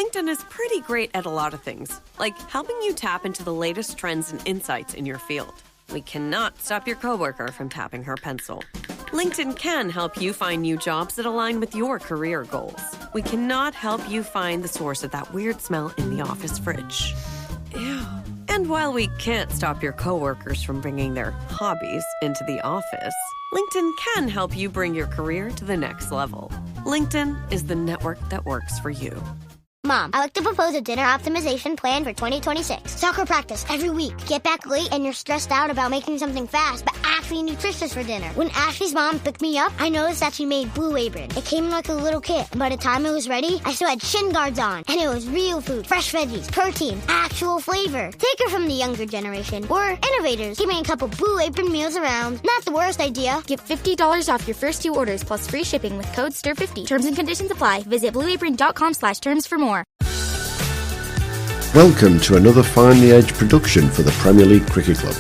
LinkedIn is pretty great at a lot of things, like helping you tap into the latest trends and insights in your field. We cannot stop your coworker from tapping her pencil. LinkedIn can help you find new jobs that align with your career goals. We cannot help you find the source of that weird smell in the office fridge. Ew. And while we can't stop your coworkers from bringing their hobbies into the office, LinkedIn can help you bring your career to the next level. LinkedIn is the network that works for you. Mom, I like to propose a dinner optimization plan for 2026. Soccer practice every week. Get back late and you're stressed out about making something fast, but actually nutritious for dinner. When Ashley's mom picked me up, I noticed that she made Blue Apron. It came in like a little kit. By the time it was ready, I still had shin guards on. And it was real food, fresh veggies, protein, actual flavor. Take her from the younger generation. We're innovators. Give me a couple Blue Apron meals around. Not the worst idea. Get $50 off your first 2 orders plus free shipping with code STIR50. Terms and conditions apply. Visit blueapron.com/terms for more. Welcome to another Find the Edge production for the Premier League Cricket Club.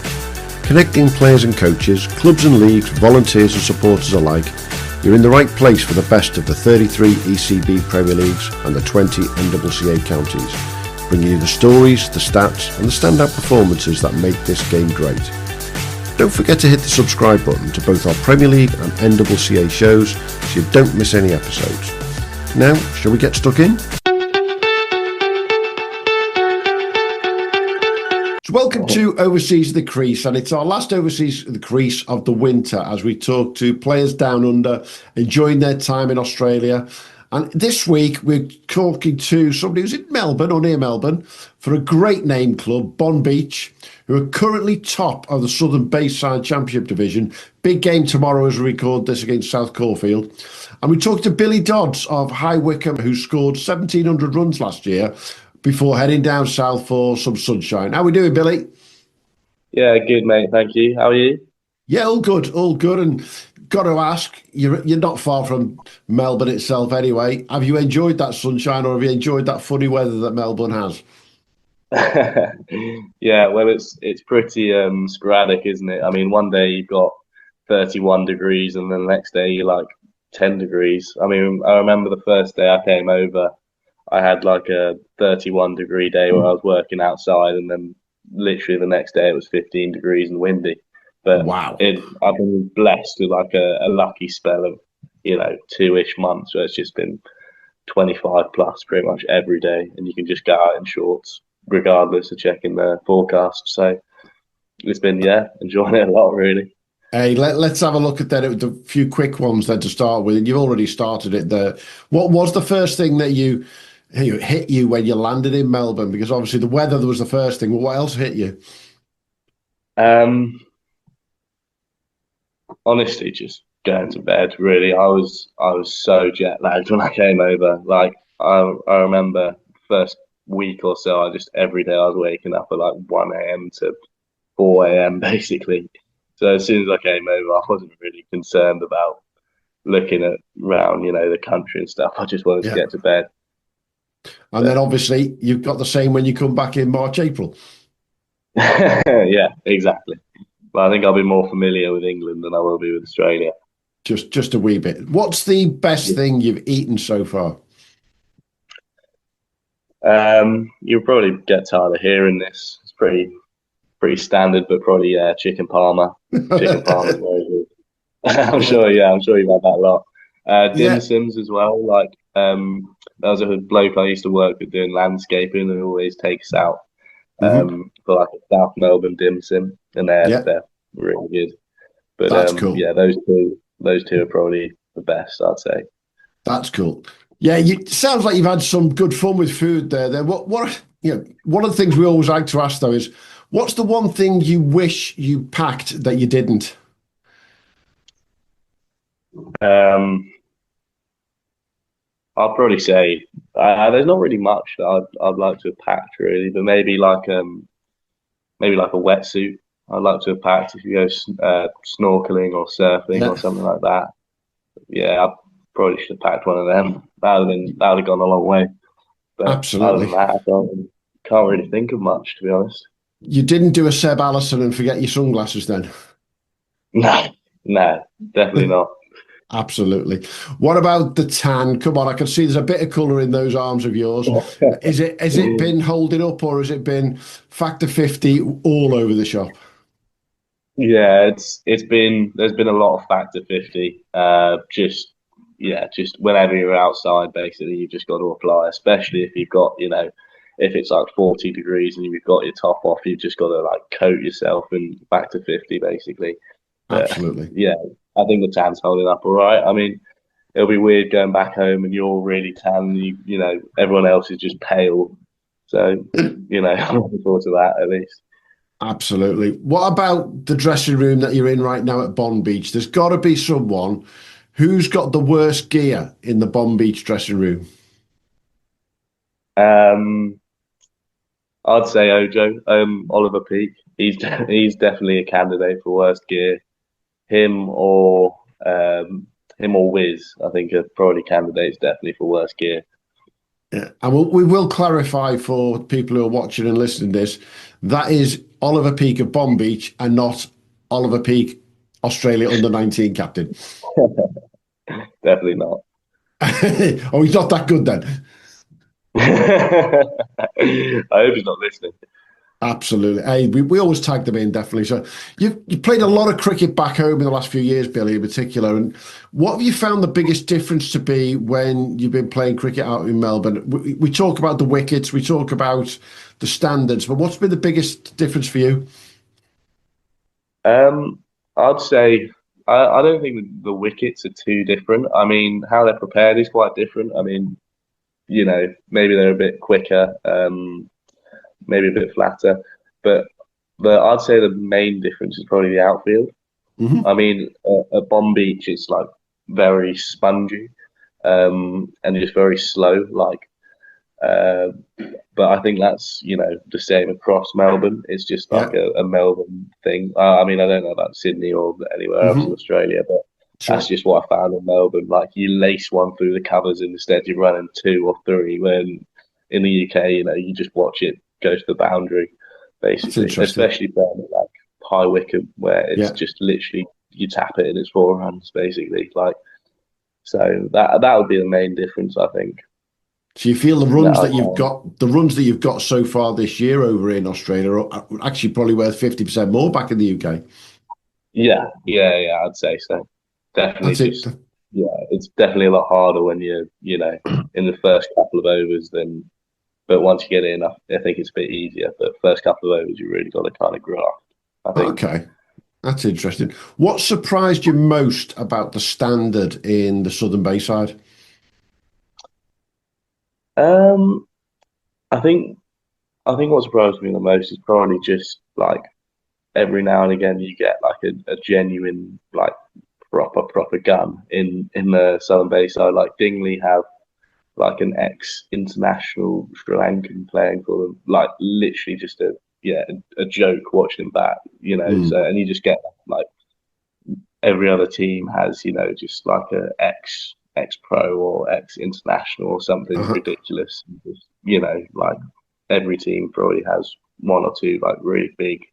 Connecting players and coaches, clubs and leagues, volunteers and supporters alike, you're in the right place for the best of the 33 ECB Premier Leagues and the 20 NCCA counties, bringing you the stories, the stats and the standout performances that make this game great. Don't forget to hit the subscribe button to both our Premier League and NCCA shows so you don't miss any episodes. Now, shall we get stuck in? Welcome to Overseas the Crease, and it's our last Overseas the Crease of the winter as we talk to players down under, enjoying their time in Australia. And this week we're talking to somebody who's in Melbourne or near Melbourne for a great name club, Bonbeach, who are currently top of the Southern Bayside Championship Division. Big game tomorrow as we record this against South Caulfield. And we talked to Billy Dodds of High Wycombe, who scored 1,700 runs last year, before heading down south for some sunshine. How are we doing, Billy? Yeah, good, mate. Thank you. How are you? Yeah, all good, all good. And got to ask, you're not far from Melbourne itself anyway. Have you enjoyed that sunshine, or have you enjoyed that funny weather that Melbourne has? Yeah, well, it's pretty sporadic, isn't it? I mean, one day you've got 31 degrees, and then the next day you're like 10 degrees. I mean, I remember the first day I came over, I had like a 31-degree day where I was working outside, and then literally the next day it was 15 degrees and windy. But wow, I've been blessed with like a lucky spell of 2-ish months where it's just been 25 plus pretty much every day, and you can just go out in shorts regardless of checking the forecast. So it's been enjoying it a lot, really. Hey, let's have a look at that. A few quick ones then to start with. You've already started it there. What was the first thing that hit you when you landed in Melbourne? Because obviously the weather was the first thing. Well, what else hit you? Honestly, just going to bed. Really, I was so jet lagged when I came over. Like I remember first week or so, I just every day I was waking up at like 1 a.m. to 4 a.m. basically. So as soon as I came over, I wasn't really concerned about looking around, the country and stuff. I just wanted to get to bed. And then obviously you've got the same when you come back in March, April. Yeah, exactly. But I think I'll be more familiar with England than I will be with Australia. Just a wee bit. What's the best thing you've eaten so far? You'll probably get tired of hearing this. It's pretty standard, but probably chicken parma. Chicken parma is very good. I'm sure you've had that a lot. Dim sums as well. Like there was a bloke I used to work with doing landscaping, who always takes out for like a South Melbourne dim sum, and they're really good. But that's cool. Yeah, those two are probably the best, I'd say. That's cool. Yeah, sounds like you've had some good fun with food there. Then what one of the things we always like to ask though is, what's the one thing you wish you packed that you didn't? I'll probably say there's not really much that I'd like to have packed really, but maybe like a wetsuit. I'd like to have packed if you go snorkeling or surfing or something like that. Yeah, I probably should have packed one of them. That would have gone a long way. But absolutely. Other than that, I can't really think of much, to be honest. You didn't do a Seb Allison and forget your sunglasses then? No, definitely not. Absolutely. What about the tan? Come on, I can see there's a bit of colour in those arms of yours. Has it been holding up, or has it been factor 50 all over the shop? Yeah, it's been there's been a lot of factor 50. Just whenever you're outside, basically you've just got to apply, especially if you've got, if it's like 40 degrees and you've got your top off, you've just got to like coat yourself in factor 50 basically. But Absolutely. yeah, I think the tan's holding up all right. I mean, it'll be weird going back home and you're really tan, and everyone else is just pale. So, I'm looking forward to that at least. Absolutely. What about the dressing room that you're in right now at Bonbeach? There's got to be someone who's got the worst gear in the Bonbeach dressing room. I'd say Ojo, Oliver Peake. He's definitely a candidate for worst gear. Him or Wiz, I think, are probably candidates definitely for worst gear. Yeah, and we will clarify for people who are watching and listening to this, that is Oliver Peake of Bonbeach and not Oliver Peake, Australia under-19 captain. Definitely not. Oh, he's not that good then. I hope he's not listening. Absolutely. Hey, we always tag them in, definitely. So you played a lot of cricket back home in the last few years, Billy, in particular. And what have you found the biggest difference to be when you've been playing cricket out in Melbourne? We talk about the wickets, we talk about the standards, but what's been the biggest difference for you? I'd say I don't think the wickets are too different. I mean, how they're prepared is quite different. I mean, maybe they're a bit quicker. Maybe a bit flatter, but I'd say the main difference is probably the outfield. Mm-hmm. I mean, at Bonbeach, it's like very spongy, and just very slow. But I think that's the same across Melbourne. It's just like a Melbourne thing. I mean, I don't know about Sydney or anywhere else in Australia, but that's just what I found in Melbourne. Like you lace one through the covers, and instead you're running two or three. When in the UK, you just watch it go to the boundary, basically. Especially playing at like High Wycombe, where it's just literally you tap it and it's 4 runs, basically. So that would be the main difference, I think. So you feel the runs that you've got so far this year over in Australia are actually probably worth 50% more back in the UK. Yeah, I'd say so. Definitely. It's definitely a lot harder when you're, in the first couple of overs than. But once you get in, I think it's a bit easier. But first couple of overs, you really got to kind of graft, I think. Okay, that's interesting. What surprised you most about the standard in the Southern Bayside? I think what surprised me the most is probably just like every now and again you get like a genuine like proper gun in the Southern Bayside. Like Dingley have like an ex-international Sri Lankan playing for them, like literally just a joke watching him bat, So and you just get like every other team has, just like a ex-pro or ex-international or something ridiculous. Just, like every team probably has one or two like really big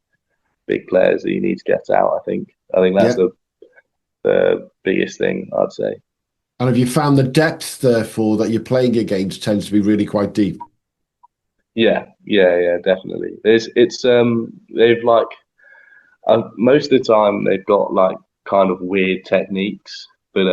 players that you need to get out. I think that's the biggest thing I'd say. And have you found the depth, therefore, that you're playing against tends to be really quite deep? Yeah, definitely. They've like most of the time they've got like kind of weird techniques, but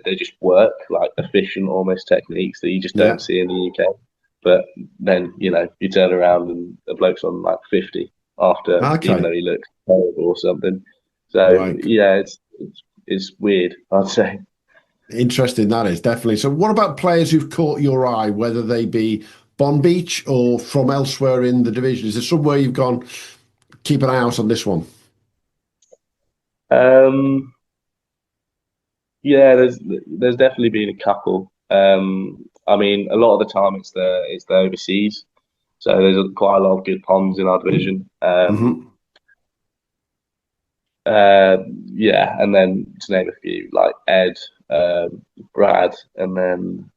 they just work like efficient almost techniques that you just don't see in the UK. But then you turn around and the bloke's on like 50 after, even though he looks terrible or something. So it's weird, I'd say. Interesting, that is, definitely. So what about players who've caught your eye, whether they be Bonbeach or from elsewhere in the division? Is there somewhere you've gone, keep an eye out on this one? There's definitely been a couple. I mean, a lot of the time it's the overseas. So there's quite a lot of good ponds in our division. And then to name a few, like Ed, Brad, and then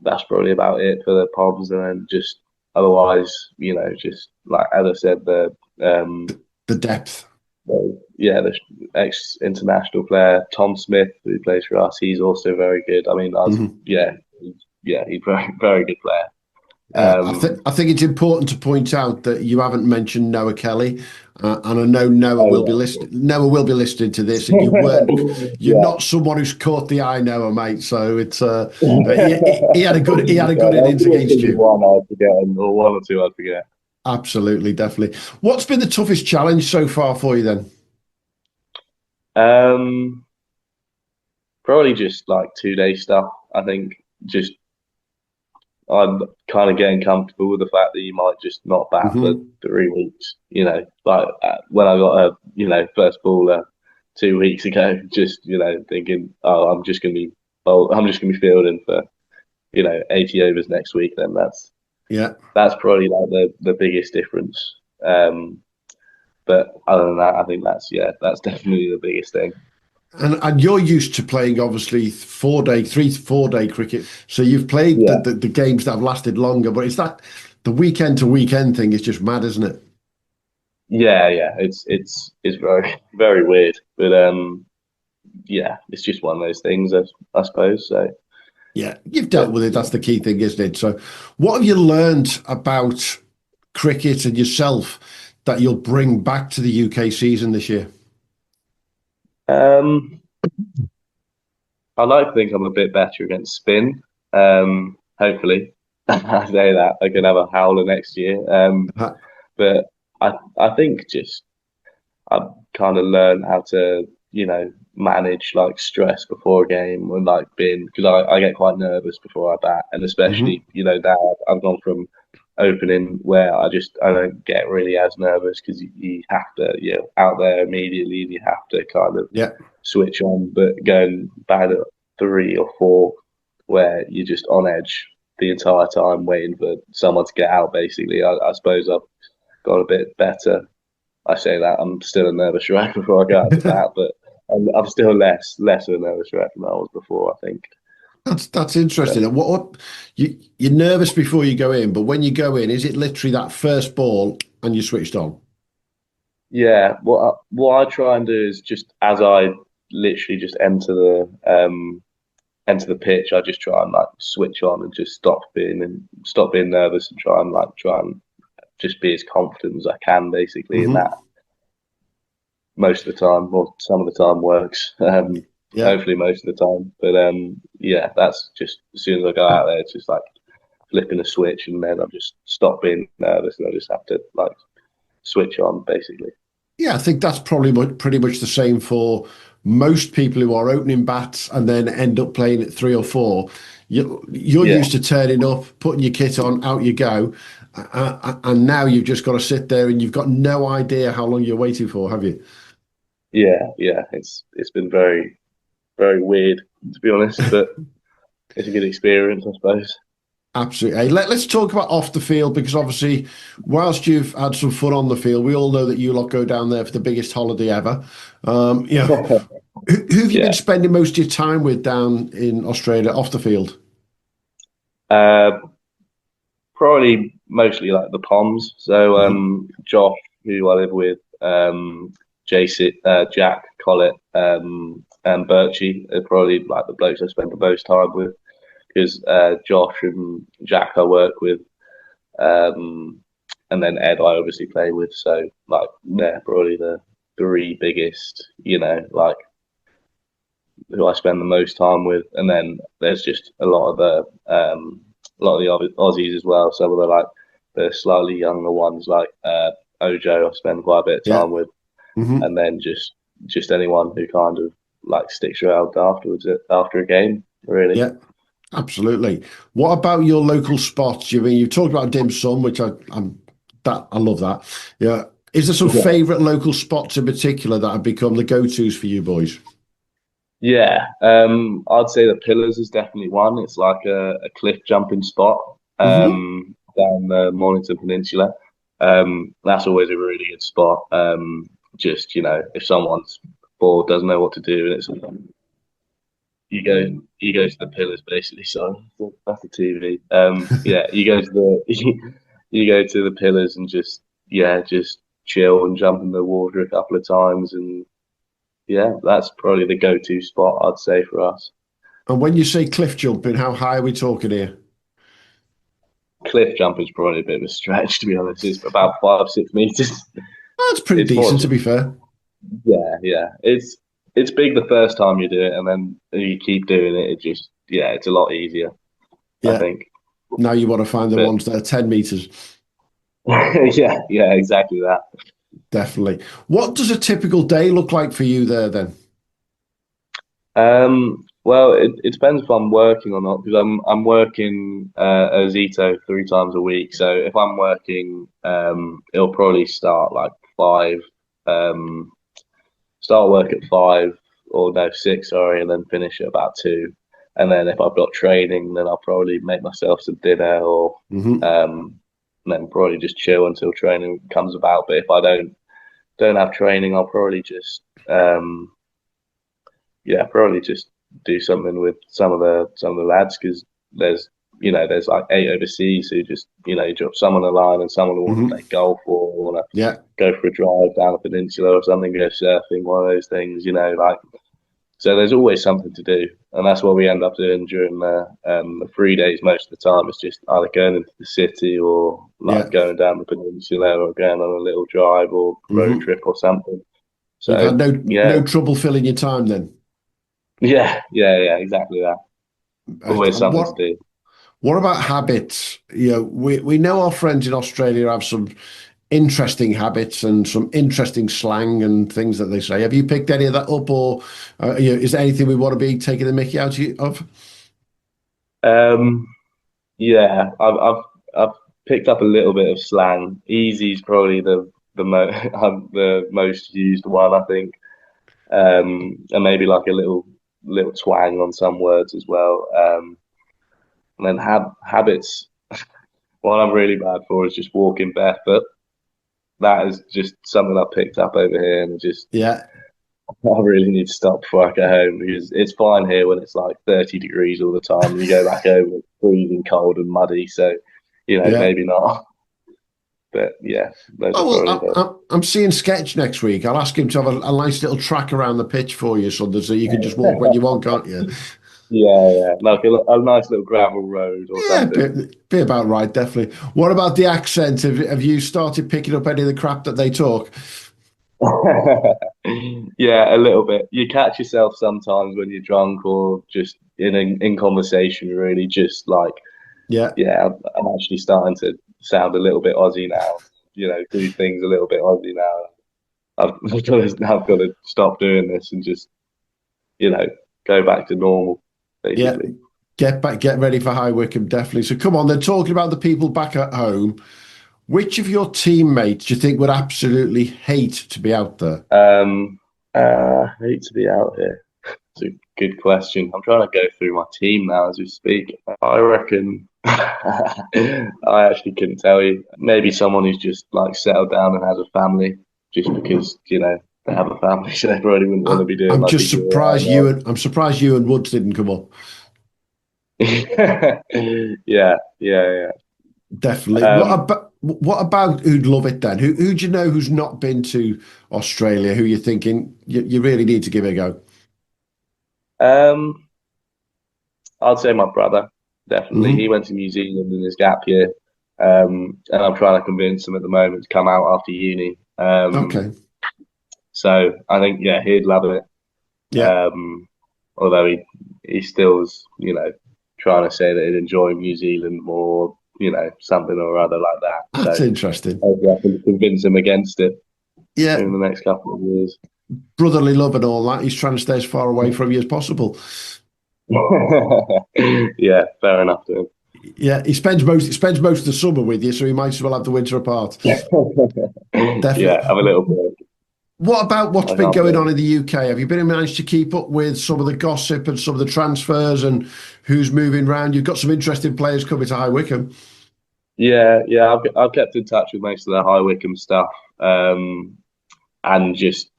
that's probably about it for the ponds. And then just otherwise, just like as I said, the depth. So, yeah, the ex-international player Tom Smith, who plays for us, he's also very good. I mean, he's very, very good player. I think it's important to point out that you haven't mentioned Noah Kelly, and I know Noah will be listening. Noah will be listening to this, and you're not someone who's caught the eye, Noah, mate. So it's he had a good innings against you. One I'd forget, or one or two I'd forget. Absolutely, definitely. What's been the toughest challenge so far for you then? Probably just like 2-day stuff. I think just I'm kind of getting comfortable with the fact that you might just not bat for 3 weeks. You know, like when I got a first baller 2 weeks ago, just thinking, oh, I'm just gonna be fielding for 80 overs next week. Then that's probably like the biggest difference. But other than that, I think that's definitely the biggest thing. And you're used to playing obviously 3 to 4 day cricket, so you've played the games that have lasted longer. But it's that the weekend to weekend thing is just mad, isn't it? Yeah, it's very, very weird, but it's just one of those things, I suppose. So yeah, you've dealt with it. That's the key thing, isn't it? So, what have you learned about cricket and yourself that you'll bring back to the UK season this year? I like to think I'm a bit better against spin. Hopefully, I say that I can have a howler next year. But I think just I've kind of learned how to manage like stress before a game and like because I get quite nervous before I bat, and especially now I've gone from opening where I don't get really as nervous because you have to out there immediately, you have to kind of switch on, but going bad at 3 or 4 where you're just on edge the entire time waiting for someone to get out, basically. I suppose I've got a bit better. I say that I'm still a nervous wreck before I go out to bat, but I'm still less of a nervous wreck than I was before, I think. That's interesting. Yeah. What you're nervous before you go in, but when you go in, is it literally that first ball and you switched on? Yeah. What I try and do is just as I literally just enter the pitch, I just try and like switch on and just stop being nervous and try and just be as confident as I can, basically. And that most of the time, or some of the time, works. Hopefully most of the time, but that's just as soon as I go out there, it's just like flipping a switch, and then I just stop being nervous, and I just have to like switch on, basically. Yeah, I think that's probably pretty much the same for most people who are opening bats and then end up playing at 3 or 4. You're used to turning up, putting your kit on, out you go, and now you've just got to sit there and you've got no idea how long you're waiting for, have you? Yeah, it's been very, very weird, to be honest, but it's a good experience, I suppose. Absolutely. Hey, let's talk about off the field, because obviously, whilst you've had some fun on the field, we all know that you lot go down there for the biggest holiday ever. Who have you been spending most of your time with down in Australia off the field? Probably mostly like the Poms. So Josh, who I live with, Jason, Jack, Collett, and Birchie are probably like the blokes I spend the most time with, because Josh and Jack I work with, and then Ed I obviously play with. So like they're probably the 3 biggest, like who I spend the most time with. And then there's just a lot of the Aussies as well. Some of the slightly younger ones like Ojo I spend quite a bit of time with. And then just anyone who kind of like sticks around afterwards after a game, really. Yeah, absolutely. What about your local spots? You've talked about dim sum, which I love that. Yeah, is there some favourite local spots in particular that have become the go-tos for you boys? Yeah, I'd say the Pillars is definitely one. It's like a cliff jumping spot down the Mornington Peninsula. That's always a really good spot. Just if someone's bored, doesn't know what to do, and you go to the Pillars, basically. So that's the TV. You go to the Pillars and just chill and jump in the water a couple of times. And yeah, that's probably the go-to spot, I'd say, for us. And when you say cliff jumping, how high are we talking here? Cliff jumping is probably a bit of a stretch, to be honest. It's about 5-6 meters. That's pretty decent, to be fair. Yeah. It's big the first time you do it, and then you keep doing it. It just, it's a lot easier, I think. Now you want to find the ones that are 10 meters. yeah, exactly that. Definitely. What does a typical day look like for you there then? Well, it depends if I'm working or not, because I'm working at Zito 3 times a week. So if I'm working, it'll probably start like 5. Start work at 5 or no 6, sorry, and then finish at about 2. And then if I've got training, then I'll probably make myself some dinner or and then probably just chill until training comes about. But if I don't have training, I'll probably just probably just do something with some of the lads, because there's like 8 overseas who just you drop someone a line and someone will want to play golf or want to go for a drive down the peninsula or something, go surfing, one of those things, so there's always something to do, and that's what we end up doing during the 3 days. Most of the time, it's just either going into the city or going down the peninsula or going on a little drive or road trip or something. So you've had no trouble filling your time then? Yeah, exactly that. Always something to do. What about habits? We know our friends in Australia have some interesting habits and some interesting slang and things that they say. Have you picked any of that up, or is there anything we want to be taking the mickey out of? Yeah, I've picked up a little bit of slang. Easy's probably the most used one, I think, and maybe like a little twang on some words as well. And then habits. What I'm really bad for is just walking barefoot. That is just something I picked up over here, and I really need to stop before I go home, because it's fine here when it's like 30 degrees all the time. And you go back home, it's freezing cold and muddy. So, maybe not. But yeah, I'm seeing Sketch next week. I'll ask him to have a nice little track around the pitch for you, so you can just walk when you want, can't you? Yeah, like a nice little gravel road or something. Be about right, definitely. What about the accent? Have you started picking up any of the crap that they talk? Yeah, a little bit. You catch yourself sometimes when you're drunk or just in conversation, really, just like, I'm actually starting to sound a little bit Aussie now. Do things a little bit Aussie now. I've got to stop doing this and just, go back to normal, basically. Yeah, get ready for High Wycombe, definitely. So come on, they're talking about the people back at home. Which of your teammates do you think would absolutely hate to be out there? Hate to be out here. It's a good question. I'm trying to go through my team now as we speak. I reckon I actually couldn't tell you. Maybe someone who's just like settled down and has a family, just because they have a family, so they probably wouldn't want to be doing. I'm just surprised I'm surprised you and Woods didn't come up. Yeah. Definitely. What about who'd love it then? Who do you know who's not been to Australia, who you're thinking you really need to give it a go? I'd say my brother, definitely. He went to New Zealand in his gap year, and I'm trying to convince him at the moment to come out after uni. Okay. So I think, he'd love it. Yeah. Although he still is, trying to say that he'd enjoy New Zealand more, something or other like that. That's interesting. Hopefully I can convince him against it. Yeah. In the next couple of years. Brotherly love and all that. He's trying to stay as far away from you as possible. Yeah, fair enough to him. Yeah, he spends most of the summer with you, so he might as well have the winter apart. Definitely. Yeah, have a little break. What about what's been going on in the UK? Have you been managed to keep up with some of the gossip and some of the transfers and who's moving around? You've got some interesting players coming to High Wycombe. Yeah, I've kept in touch with most of the High Wycombe stuff, and just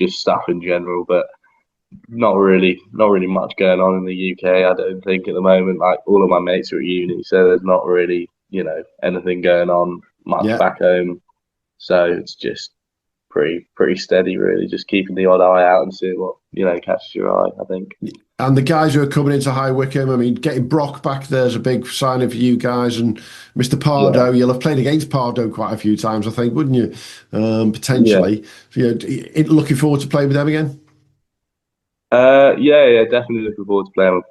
stuff in general, but not really much going on in the UK. I don't think at the moment. Like, all of my mates are at uni, so there's not really anything going on much back home. So it's just pretty steady, really. Just keeping the odd eye out and seeing what catches your eye, I think. And the guys who are coming into High Wycombe, I mean, getting Brock back there is a big sign for you guys. And Mr. Pardo, you'll have played against Pardo quite a few times, I think, wouldn't you? Potentially. So, looking forward to playing with them again? Yeah, definitely looking forward to playing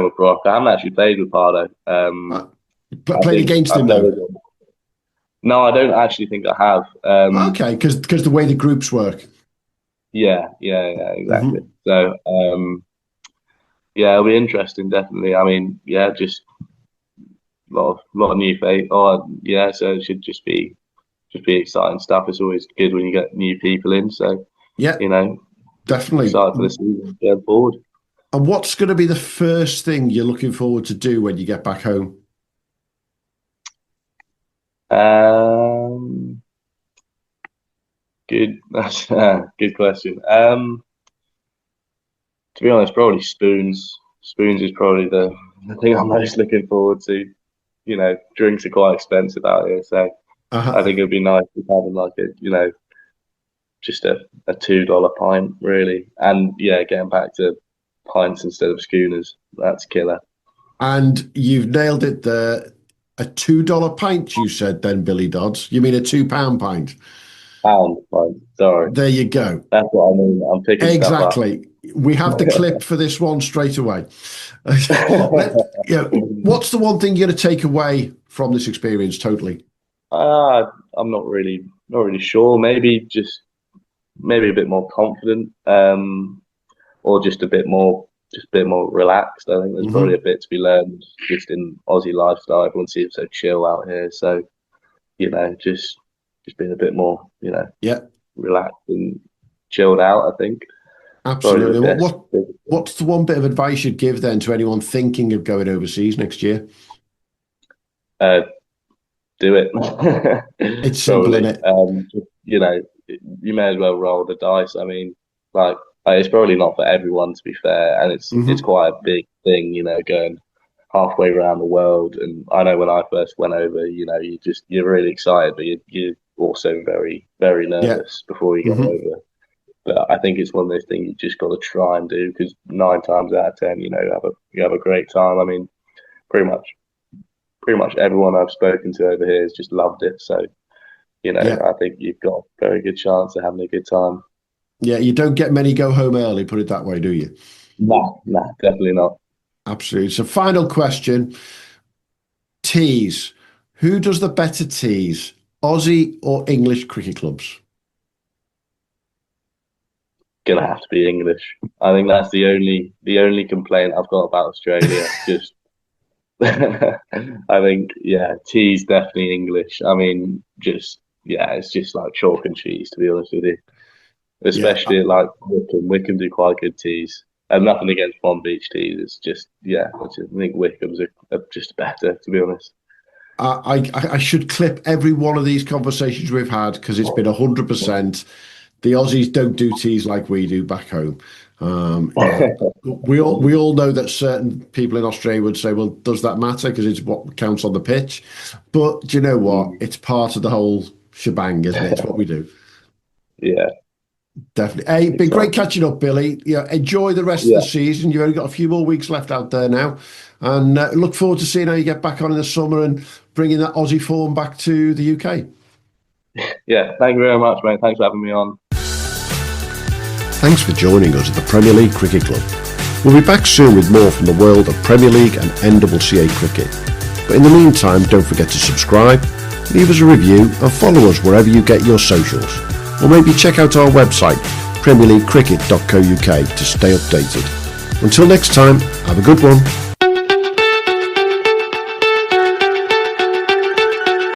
with Brock. I haven't actually played with Pardo. Played against him, though? No, I don't actually think I have. Okay, because the way the groups work. Yeah, exactly. So, it'll be interesting, definitely. I mean, just a lot of new faces. So it should just be exciting stuff. It's always good when you get new people in. So, definitely excited for the season going forward. And what's going to be the first thing you're looking forward to do when you get back home? Good question. To be honest, probably spoons. Spoons is probably the thing I'm most looking forward to. Drinks are quite expensive out here, so I think it'd be nice to have like just a $2 pint, really. And getting back to pints instead of schooners, that's killer. And you've nailed it there. A $2 pint, you said then, Billy Dodds. You mean a £2 pint? Pound pint, sorry. There you go. That's what I mean. I'm picking exactly. Stuff up. We have the clip for this one straight away. What's the one thing you're going to take away from this experience totally? I'm not really sure. Maybe a bit more confident, or just a bit more relaxed. I think there's probably a bit to be learned just in Aussie lifestyle. Everyone seems so chill out here. So, just being a bit more, relaxed and chilled out, I think. Absolutely. What's the one bit of advice you'd give then to anyone thinking of going overseas next year? Do it. It's simple, isn't it? You may as well roll the dice. I mean, it's probably not for everyone, to be fair, and it's quite a big thing, going halfway around the world. And I know when I first went over, you're really excited, but you're also very, very nervous before you go over. But I think it's one of those things you just got to try and do, because 9 times out of 10, you have a great time. I mean, pretty much everyone I've spoken to over here has just loved it. So, I think you've got a very good chance of having a good time. Yeah, you don't get many go home early, put it that way, do you? No, definitely not. Absolutely. So, final question. Tees. Who does the better tees? Aussie or English cricket clubs? Gonna have to be English. I think that's the only complaint I've got about Australia. Just I think tees definitely English. I mean, it's just like chalk and cheese, to be honest with you. Especially like Wycombe do quite good tees. And nothing against Bonbeach tees. It's just I think Wycombe's are just better, to be honest. I should clip every one of these conversations we've had, because it's been 100%. The Aussies don't do tees like we do back home. We all know that certain people in Australia would say, well, does that matter? Because it's what counts on the pitch. But do you know what? It's part of the whole shebang, isn't it? It's what we do. Yeah. Definitely. Hey, been great catching up, Billy. Enjoy the rest of the season. You've only got a few more weeks left out there now. And look forward to seeing how you get back on in the summer and bringing that Aussie form back to the UK. Yeah, thank you very much, mate. Thanks for having me on. Thanks for joining us at the Premier League Cricket Club. We'll be back soon with more from the world of Premier League and NCCA cricket. But in the meantime, don't forget to subscribe, leave us a review and follow us wherever you get your socials. Or maybe check out our website, premierleaguecricket.co.uk, to stay updated. Until next time, have a good one.